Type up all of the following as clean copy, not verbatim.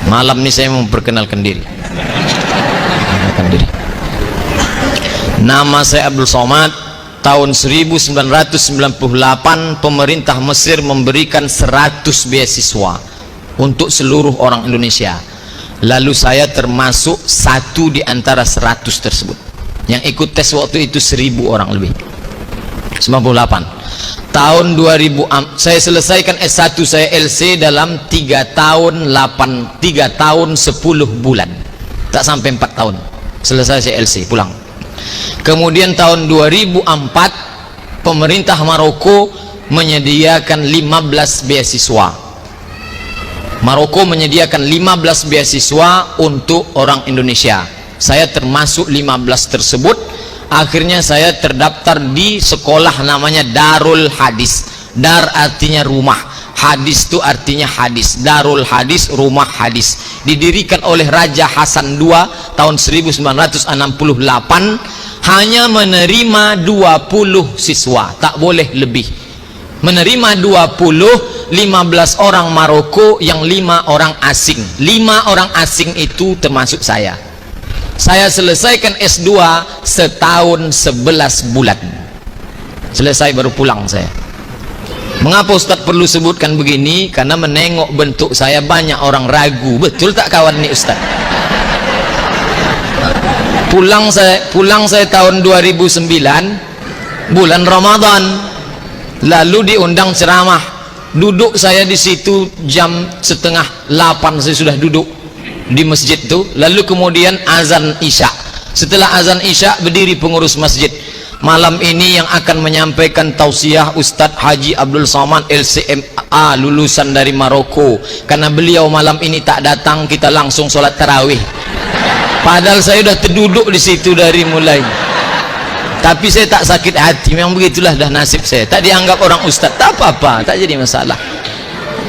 Malam ini saya memperkenalkan diri. Nama saya Abdul Somad. Tahun 1998 pemerintah Mesir memberikan 100 beasiswa untuk seluruh orang Indonesia. Lalu saya termasuk satu di antara 100 tersebut. Yang ikut tes waktu itu 1000 orang lebih. 98. Tahun 2000 saya selesaikan S1 saya LC dalam 3 tahun 10 bulan. Tak sampai 4 tahun. Selesai saya LC pulang. Kemudian tahun 2004 pemerintah Maroko menyediakan 15 beasiswa. Maroko menyediakan 15 beasiswa untuk orang Indonesia. Saya termasuk 15 tersebut. Akhirnya saya terdaftar di sekolah namanya Darul Hadis. Dar artinya rumah, hadis itu artinya hadis. Darul Hadis, rumah hadis. Didirikan oleh Raja Hasan II tahun 1968. Hanya menerima 20 siswa, tak boleh lebih. Menerima 20, 15 orang Maroko, yang 5 orang asing. 5 orang asing itu termasuk saya. Saya selesaikan S2 setahun 11 bulan. Selesai baru pulang saya. Mengapa Ustadz perlu sebutkan begini? Karena menengok bentuk saya banyak orang ragu. Betul tak kawan nih Ustadz? Pulang saya tahun 2009 bulan Ramadan. Lalu diundang ceramah. Duduk saya di situ jam setengah 8 saya sudah duduk di masjid itu. Lalu kemudian azan Isya. Setelah azan Isya berdiri pengurus masjid. Malam ini yang akan menyampaikan tausiah Ustadz Haji Abdul Somad LCMA, lulusan dari Maroko. Karena beliau malam ini tak datang, kita langsung sholat tarawih. Padahal saya sudah terduduk di situ dari mulai. Tapi saya tak sakit hati. Memang begitulah dah nasib saya. Tak dianggap orang ustadz, tak apa-apa, tak jadi masalah.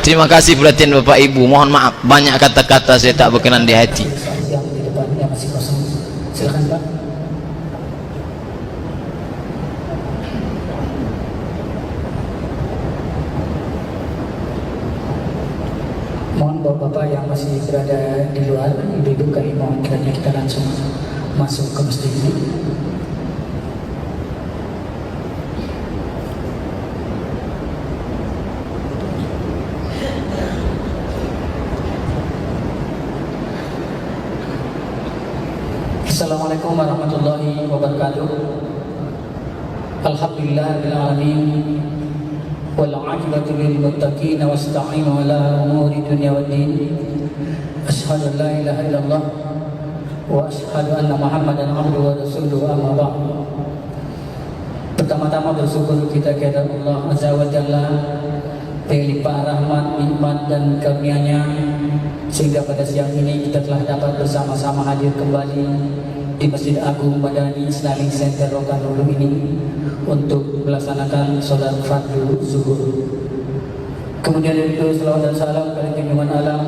Terima kasih perhatian Bapak Ibu. Mohon maaf banyak kata-kata saya tak berkenan di hati. Yang di depannya masih kosong. Silakan Pak. Mohon Bapak-bapak yang masih berada di luar, ibu-ibu kami mohon kiranya kita langsung masuk ke masjid ini. Assalamualaikum warahmatullahi wabarakatuh. Alhamdulillahirabbil alamin. Wal 'aqibatu lil muttaqin wasta'inu ala umuri dunya waddin. Asyhadu an la ilaha illallah wa asyhadu anna Muhammadan abduhu wa rasuluhu, amma ba'd. Pertama-tama bersyukur kita kepada Allah Azza wa Jalla berlimpah rahmat, nikmat dan karunia-Nya sehingga pada siang ini kita telah dapat bersama-sama hadir kembali di Masjid Agung Madani Islamic Center Rokanhulu ini untuk melaksanakan sholat fardu zuhur. Kemudian itu selawat dan salam kepada junjungan alam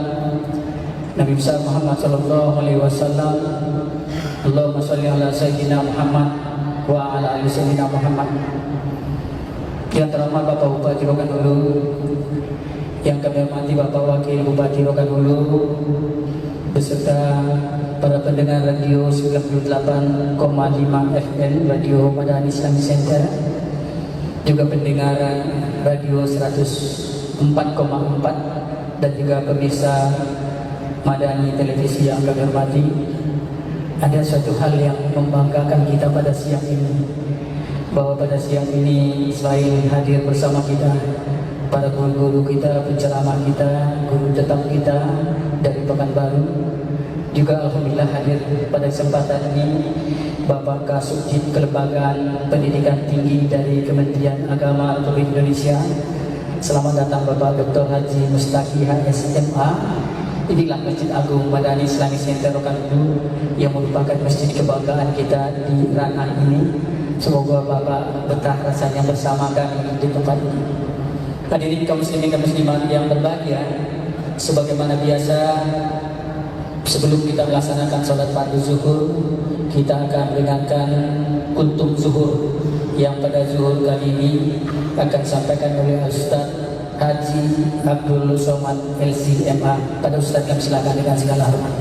Nabi besar Muhammad sallallahu alaihi wasallam. Allahumma shalli ala sayyidina Muhammad wa ala ali sayyidina Muhammad. Yang terhormat Bapak Bupati Rokanhulu, yang kami hormati Bapak Wakil Bupati Rokanhulu, beserta para pendengar radio 98,5 FM Radio Madani Islamic Center, juga pendengar radio 104,4 dan juga pemirsa Madani Televisi yang kami hormati. Ada suatu hal yang membanggakan kita pada siang ini, bahwa pada siang ini selain hadir bersama kita para guru-guru kita, penceramah kita, guru tetap kita dari Pekanbaru, juga alhamdulillah hadir pada kesempatan ini Bapak Kasubdit Kelembagaan Pendidikan Tinggi dari Kementerian Agama Republik Indonesia. Selamat datang Bapak Dr. Haji Mustaki HSMA. Inilah Masjid Agung Madani Islamic Center Rokanhulu yang merupakan masjid kebanggaan kita di ranah ini. Semoga Bapak betah rasanya bersama kami di tempat ini. Hadirin kaum muslimin dan muslimat yang berbahagia, sebagaimana biasa sebelum kita melaksanakan sholat fardu zuhur, kita akan mendengarkan kuntum zuhur yang pada zuhur kali ini akan disampaikan oleh Ustaz Haji Abdul Somad LCMA. Pada Ustaz kami silakan dengan segala hormat.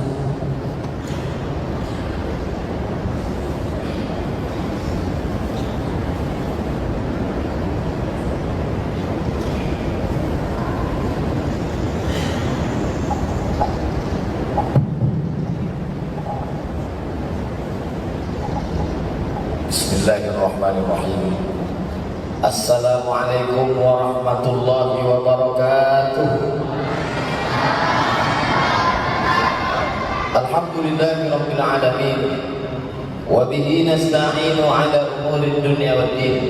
Bismillahirrahmanirrahim. Assalamualaikum warahmatullahi wabarakatuh. Alhamdulillahirabbil alamin wa bihi nasta'inu ala umuri dunya waddin.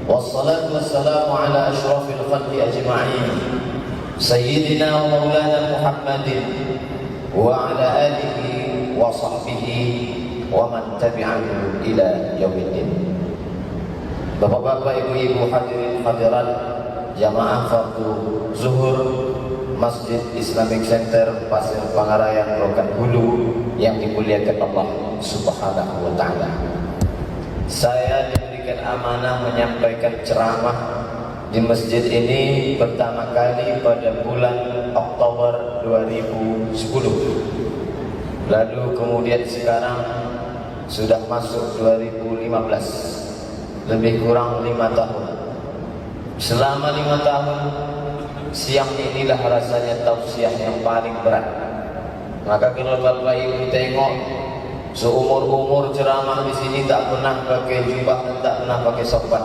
Wassalatu wassalamu ala asyrafil khalqi ajma'in. Sayyidina wa maulana Muhammadin wa ala alihi wa sahbihi wa man tabi'ahu ila yaumiddin. Bapak-bapak, ibu-ibu, hadirin hadirat jamaah fardu zuhur Masjid Islamic Center Pasir Pangarayan Rokan Hulu yang dimuliakan Allah Subhanahu wa taala. Saya diberikan amanah menyampaikan ceramah di masjid ini pertama kali pada bulan Oktober 2010. Lalu kemudian sekarang sudah masuk 2015, lebih kurang 5 tahun. Selama 5 tahun, siang inilah rasanya tausiah yang paling berat. Maka kalau bapak ibu tengok, seumur-umur ceramah di sini tak pernah pakai jubah dan tak pernah pakai sorban.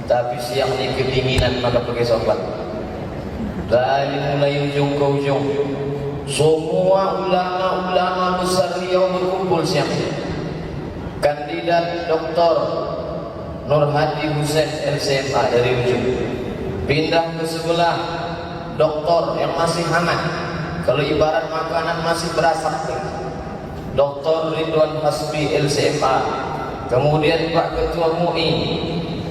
Tapi siang ini kedinginan maka pakai sorban. Dari mulai ujung ke ujung, semua ulama-ulama besar Riau berkumpul siang ini. Kandidat Dr. Nur Hadi Hussein LCMA dari ujung, pindah ke sebelah doktor yang masih hangat, kalau ibarat makanan masih berasap, Dr. Ridwan Hasbi LCMA, kemudian Pak Ketua MUI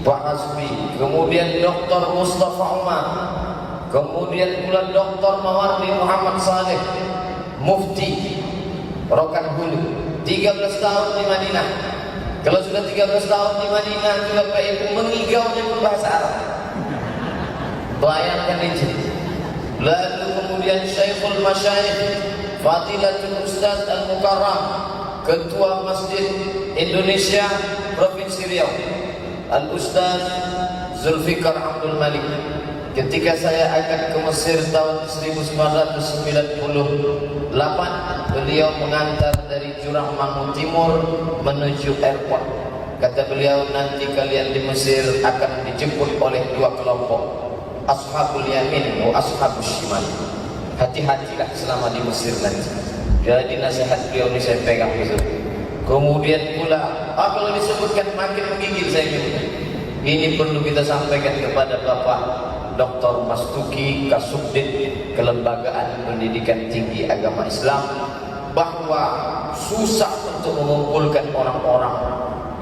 Pak Hasbi, kemudian Dr. Mustafa Umar, kemudian pula Dr. Mawardi Muhammad Saleh, Mufti Rokan Hulu, 13 tahun di Madinah. Kalau sudah 13 tahun di Madinah, juga Bapak Ibu mengigaunya berbahasa Arab. Bayangkan itu. Lalu kemudian Syekhul Masyayikh Fadilatul Ustaz Al-Mukarram, Ketua Masjid Indonesia Provinsi Riau, Al-Ustaz Zulfikar Abdul Malik. Ketika saya akan ke Mesir tahun 1998, beliau mengantar dari Jurang Mangu Timur menuju airport. Kata beliau, nanti kalian di Mesir akan dijemput oleh 2 kelompok, Ashabul Yamin wa Ashabus Shimal. Hati-hatilah selama di Mesir nanti. Jadi nasihat beliau ini saya pegang itu. Kemudian pula, kalau disebutkan makin menggigil saya bilang, ini perlu kita sampaikan kepada Bapak Dr. Mastuki Kasubdit Kelembagaan Pendidikan Tinggi Agama Islam, bahwa susah untuk mengumpulkan orang-orang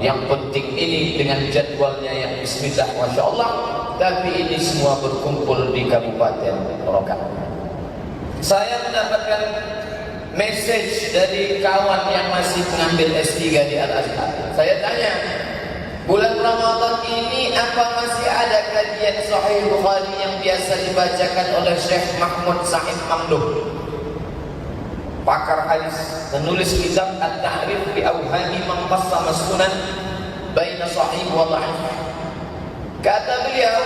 yang penting ini dengan jadwalnya yang bismillah masya Allah, tapi ini semua berkumpul di Kabupaten Rokan. Saya mendapatkan message dari kawan yang masih mengambil S3 di Al-Azhar. Saya tanya, bulan Ramadan ini apa masih ada kajian Sahih Bukhari yang biasa dibacakan oleh Syekh Mahmud Sa'id Mamduh, pakar hadis, menulis kitab At-Ta'rif bi Awhami Man Qassama Sunan Baina Sahih wa Dha'if. Kata beliau,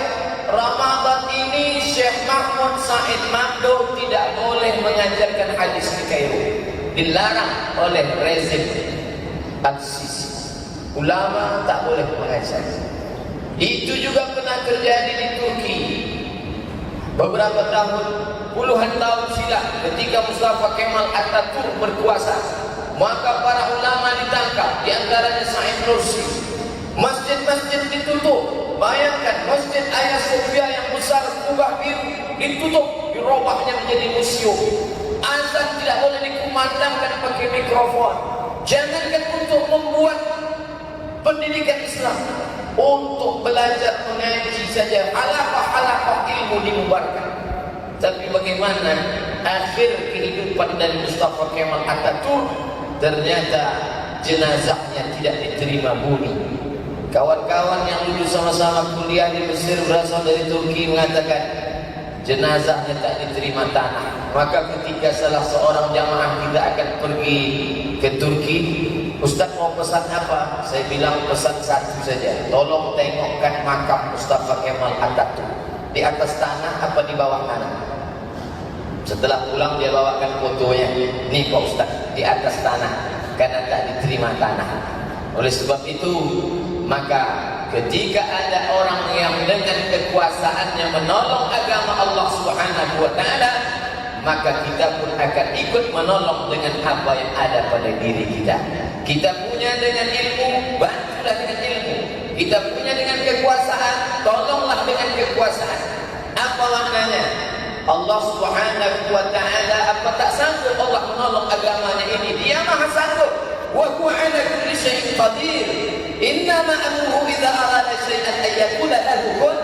Ramadan ini Syekh Mahmud Sa'id Mamduh tidak boleh mengajarkan hadis di Kairo, dilarang oleh rezim Al-Sisi. Ulama tak boleh mengajar. Itu juga pernah terjadi di Turki beberapa tahun, puluhan tahun silam, ketika Mustafa Kemal Atatürk berkuasa, maka para ulama ditangkap, di antaranya Said Nursi. Masjid-masjid ditutup. Bayangkan Masjid Hagia Sophia yang besar kubah biru ditutup, dirubahnya menjadi museum. Azan tidak boleh dikumandangkan pakai mikrofon. Jangankan untuk membuat pendidikan Islam, untuk belajar mengaji saja halaqah ilmu dibubarkan. Tapi bagaimana akhir kehidupan dari Mustafa Kemal Atatürk? Ternyata jenazahnya tidak diterima bumi. Kawan-kawan yang dulu sama-sama kuliah di Mesir berasal dari Turki mengatakan, jenazahnya tak diterima tanah. Maka ketika salah seorang jamaah kita akan pergi ke Turki, Ustaz mau pesan apa? Saya bilang pesan satu saja, tolong tengokkan makam Mustafa Kemal Atatürk, di atas tanah apa di bawah tanah. Setelah pulang dia bawakan fotonya, nih Pak Ustaz, di atas tanah, karena tak diterima tanah. Oleh sebab itu, maka ketika ada orang yang dengan kekuasaannya menolong agama Allah Subhanahu wa taala, maka kita pun akan ikut menolong dengan apa yang ada pada diri kita. Kita punya dengan ilmu, bantulah dengan ilmu. Kita punya dengan kekuasaan, tolonglah dengan kekuasaan. Apa maknanya? Allah Subhanahu wa taala apa tak sanggup Allah menolong agamanya ini? Dia Maha sanggup. Wa huwa 'ala kulli syai'in qadir. Innama amruhu idza arada syai'an ay yaqula lahu kun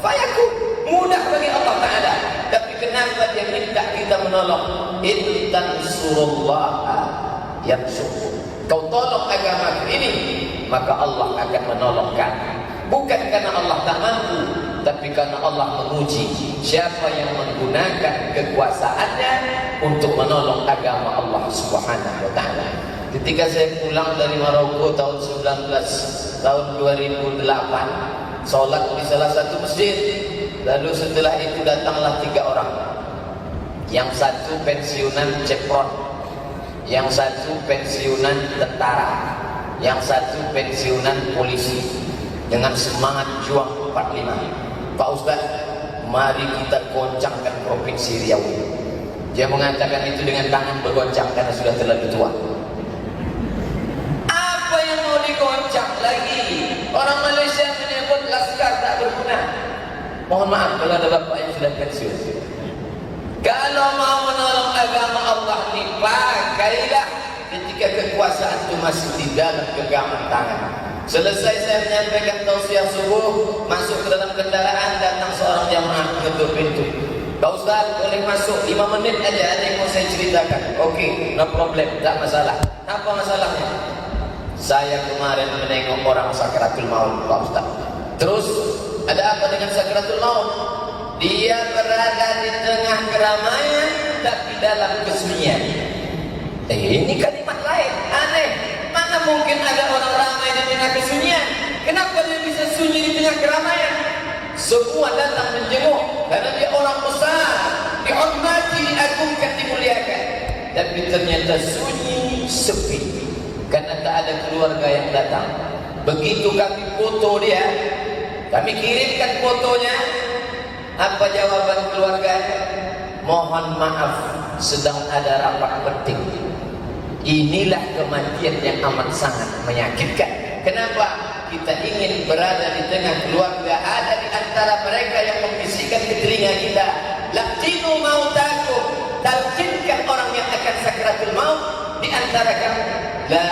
fayakun. Mudah bagi Allah Taala. Tapi kenapa dia minta kita menolong? In tansurullaha yansurkum. Kau tolong agama ini, maka Allah akan menolong kamu. Bukan karena Allah tak mampu, tapi karena Allah menguji siapa yang menggunakan kekuasaannya untuk menolong agama Allah Subhanahu wa taala. Ketika saya pulang dari Maroko tahun 2008, sholat di salah satu masjid. Lalu setelah itu datanglah 3 orang. Yang satu pensiunan Chevron, yang satu pensiunan tentara, yang satu pensiunan polisi, dengan semangat juang 45. Pak Ustaz, mari kita goncangkan Provinsi Riau. Dia mengatakan itu dengan tangan bergoncang karena sudah terlalu tua. Apa yang mau digoncang lagi? Orang Malaysia menyebut laskar tak berguna. Mohon maaf kalau ada bapak yang sudah pensiun. Kalau mau menolong agama Allah ini, pakailah ketika kekuasaan itu masih di dalam genggaman tangan. Selesai saya menyampaikan tausiah subuh, masuk ke dalam kendaraan, datang seorang jamaah ketuk pintu. Pak Ustaz, boleh masuk 5 menit aja, ada yang mau saya ceritakan. Oke, no problem, tak masalah. Apa masalahnya? Saya kemarin menengok orang sakaratul maut, Pak Ustaz. Terus ada apa dengan sakaratul maut? Dia berada di tengah keramaian tapi dalam kesunyian. Ini kalimat lain, aneh. Mana mungkin ada orang ramai di tengah kesunyian? Kenapa dia bisa sunyi di tengah keramaian? Semua datang menjenguk karena dia orang besar, dihormati, diagungkan, dimuliakan. Tapi ternyata sunyi, sepi, karena tak ada keluarga yang datang. Begitu kami foto dia, kami kirimkan fotonya. Apa jawaban keluarganya? Mohon maaf, sedang ada rapat penting. Inilah kematian yang amat sangat menyakitkan. Kenapa? Kita ingin berada di tengah keluarga, ada di antara mereka yang membisikkan ke telinga kita, laqinu mautakum, talqinkan orang yang akan sakaratul maut di antara kamu, la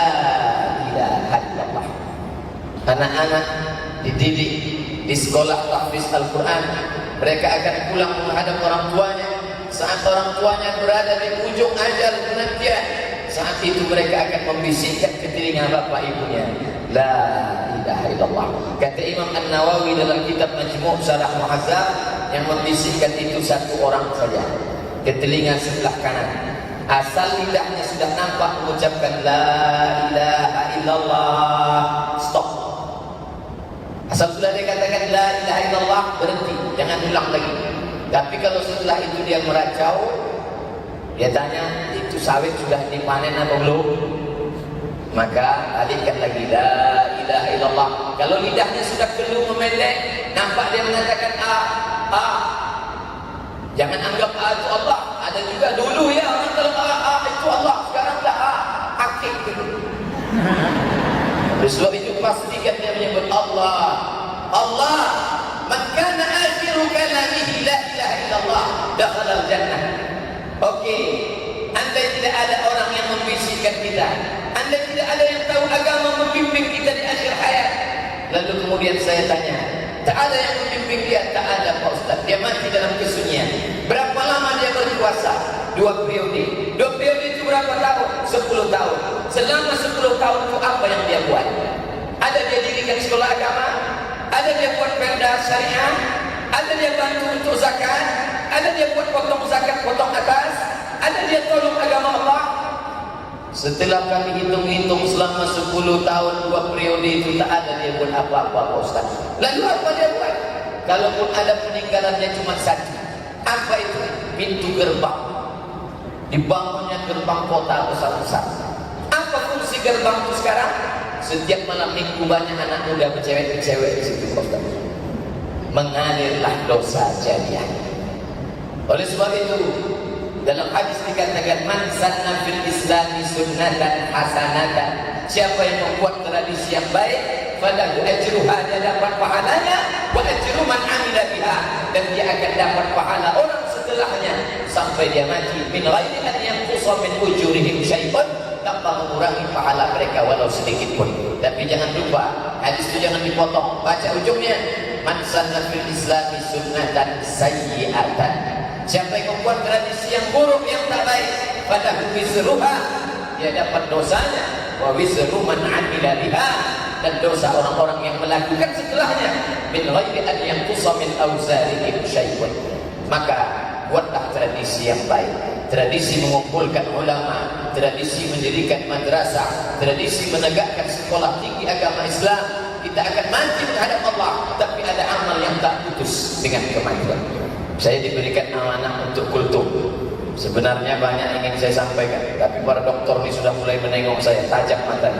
ilaha illallah. Anak-anak dididik di sekolah tahfiz Al-Quran, mereka akan pulang menghadap orang tuanya. Saat orang tuanya berada di ujung ajal penantian, saat itu mereka akan membisikkan ke telinga bapak ibunya, la ilaha illallah. Kata Imam An-Nawawi dalam kitab Majmu' Syarah Muhazzab, yang membisikkan itu satu orang saja ke telinga sebelah kanan. Asal lidahnya sudah nampak mengucapkan la ilaha illallah, stop. Asal sudah dia katakan la ilaha illallah, berhenti, jangan ulang lagi. Tapi kalau setelah itu dia meracau, dia tanya, itu sawit sudah dipanen atau belum? Maka alihkan lagi la ilaha illallah. Kalau lidahnya sudah keluh memendek, nampak dia mengatakan jangan anggap itu Allah. Ada juga dulu ya orang kalau itu Allah, sekarang dah akik gitu. Sebab itu pastikan dia menyebut Allah. Allah, man kana akhiru kalamihi la ilaha illallah, dakhala al-jannah. Okey, andai tidak ada orang yang membisikkan kita, andai tidak ada yang tahu agama membimbing kita di akhir hayat, lalu kemudian saya tanya, tak ada yang membimbing dia? Tak ada Pak Ustaz, dia mati dalam kesunyian. Berapa lama dia berpuasa? 2 periode. 2 periode itu berapa tahun? 10 tahun. Selama 10 tahun itu apa yang dia buat? Ada dia dirikan sekolah agama? Ada dia buat perda syariah? Ada dia bantu untuk zakat, ada dia buat potong zakat, potong atas, ada dia tolong agama Allah. Setelah kami hitung-hitung selama 10 tahun 2 periode itu tak ada dia buat apa-apa, Ustaz. Lalu apa dia buat? Kalaupun ada peninggalannya cuma satu. Apa itu? Pintu gerbang. Dibangunnya gerbang kota besar-besar. Apa fungsi gerbang itu sekarang? Setiap malam minggu banyak anak muda bercewek-cewek di situ, Ustaz. Mengalirlah dosa jariah. Oleh sebab itu, dalam hadis dikatakan man sanna fil islami sunnatan hasanatan, siapa yang membuat tradisi yang baik falahu ajruha, dia dapat pahalanya, wa ajru man amila biha, dan dia akan dapat pahala orang setelahnya sampai dia mati, min ghairi an yanqusa min ujurihim syai'un, tanpa mengurangi pahala mereka walau sedikit pun. Tapi jangan lupa, hadis itu jangan dipotong, baca ujungnya, man sanna fil islami sunnatan sayyi'atan, siapa yang membuat tradisi yang buruk, yang tak baik, pada wizruha, dia dapat dosanya, wa wizru man amila biha, dan dosa orang-orang yang melakukan setelahnya, min ghairi an yanqusa min awzarihim syai'un. Maka buatlah tradisi yang baik, tradisi mengumpulkan ulama, tradisi mendirikan madrasah, tradisi menegakkan sekolah tinggi agama Islam. Kita akan mati menghadap Allah, tapi ada amal yang tak putus dengan kematian. Saya diberikan amanah untuk kultum. Sebenarnya banyak ingin saya sampaikan, tapi para doktor ini sudah mulai menengok saya tajam matanya.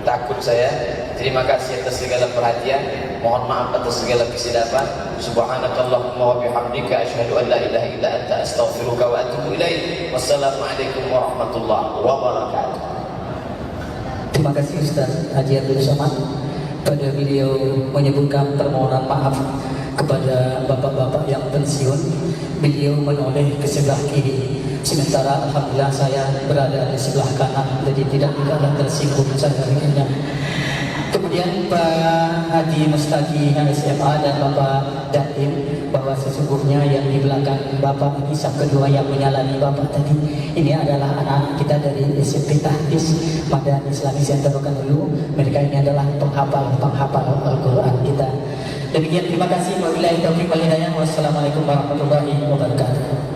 Takut saya. Terima kasih atas segala perhatian. Mohon maaf atas segala kesilapan. Subhanakallahumma wa bihamdika asyhadu an la ilaha illa anta astaghfiruka wa atubu ilaik. Wassalamualaikum warahmatullahi wabarakatuh. Terima kasih Ustaz Haji Abdul Somad. Pada beliau menyebutkan permohonan maaf kepada bapak-bapak yang pensiun, beliau menoleh ke sebelah kiri, sementara alhamdulillah saya berada di sebelah kanan, jadi tidaklah tersinggung saya dengannya. Kemudian Pak Haji Mustaqi SMA dan Bapak Datim, bahwa sesungguhnya yang di belakang Bapak kisah kedua yang menyalani Bapak tadi, ini adalah anak kita dari SMP Tahdis Madan Islami Center dulu. Mereka ini adalah penghafal Al-Quran kita. Demikian, terima kasih. Wabillahi taufiq wal hidayah. Wassalamualaikum warahmatullahi wabarakatuh.